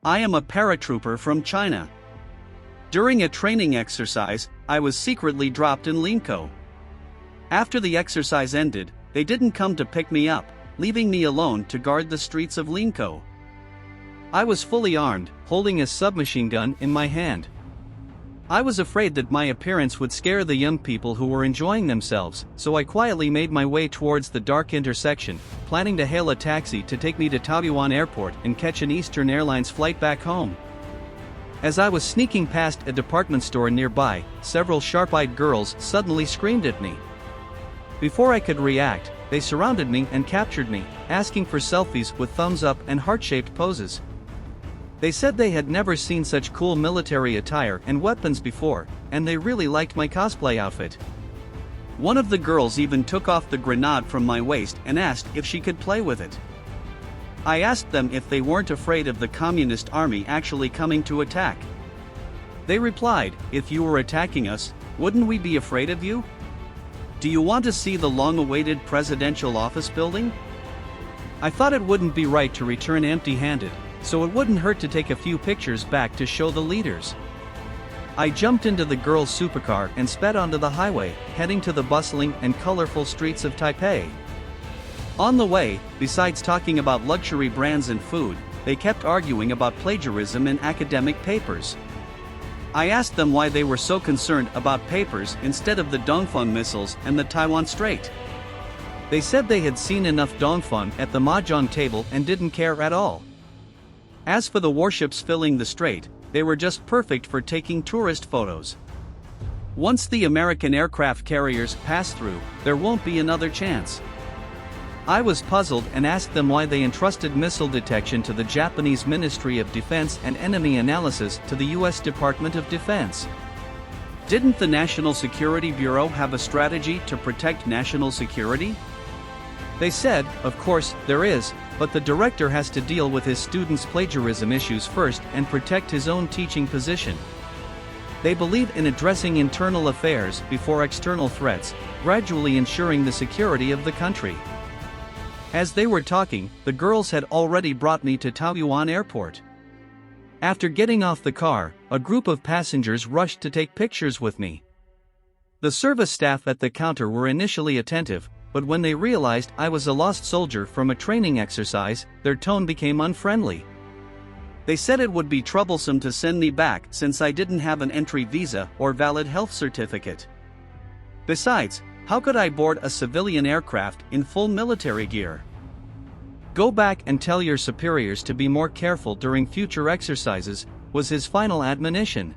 I am a paratrooper from China. During a training exercise, I was secretly dropped in Linkou. After the exercise ended, they didn't come to pick me up, leaving me alone to guard the streets of Linkou. I was fully armed, holding a submachine gun in my hand. I was afraid that my appearance would scare the young people who were enjoying themselves, so I quietly made my way towards the dark intersection, planning to hail a taxi to take me to Taoyuan Airport and catch an Eastern Airlines flight back home. As I was sneaking past a department store nearby, several sharp-eyed girls suddenly screamed at me. Before I could react, they surrounded me and captured me, asking for selfies with thumbs up and heart-shaped poses. They said they had never seen such cool military attire and weapons before, and they really liked my cosplay outfit. One of the girls even took off the grenade from my waist and asked if she could play with it. I asked them if they weren't afraid of the communist army actually coming to attack. They replied, "If you were attacking us, wouldn't we be afraid of you? Do you want to see the long-awaited presidential office building?" I thought it wouldn't be right to return empty-handed, so it wouldn't hurt to take a few pictures back to show the leaders. I jumped into the girls' supercar and sped onto the highway, heading to the bustling and colorful streets of Taipei. On the way, besides talking about luxury brands and food, they kept arguing about plagiarism in academic papers. I asked them why they were so concerned about papers instead of the Dongfeng missiles and the Taiwan Strait. They said they had seen enough Dongfeng at the mahjong table and didn't care at all. As for the warships filling the strait, they were just perfect for taking tourist photos. Once the American aircraft carriers pass through, there won't be another chance. I was puzzled and asked them why they entrusted missile detection to the Japanese Ministry of Defense and enemy analysis to the US Department of Defense. Didn't the National Security Bureau have a strategy to protect national security? They said, of course, there is, but the director has to deal with his students' plagiarism issues first and protect his own teaching position. They believe in addressing internal affairs before external threats, gradually ensuring the security of the country. As they were talking, the girls had already brought me to Taoyuan Airport. After getting off the car, a group of passengers rushed to take pictures with me. The service staff at the counter were initially attentive, but when they realized I was a lost soldier from a training exercise, their tone became unfriendly. They said it would be troublesome to send me back since I didn't have an entry visa or valid health certificate. Besides, how could I board a civilian aircraft in full military gear? Go back and tell your superiors to be more careful during future exercises, was his final admonition.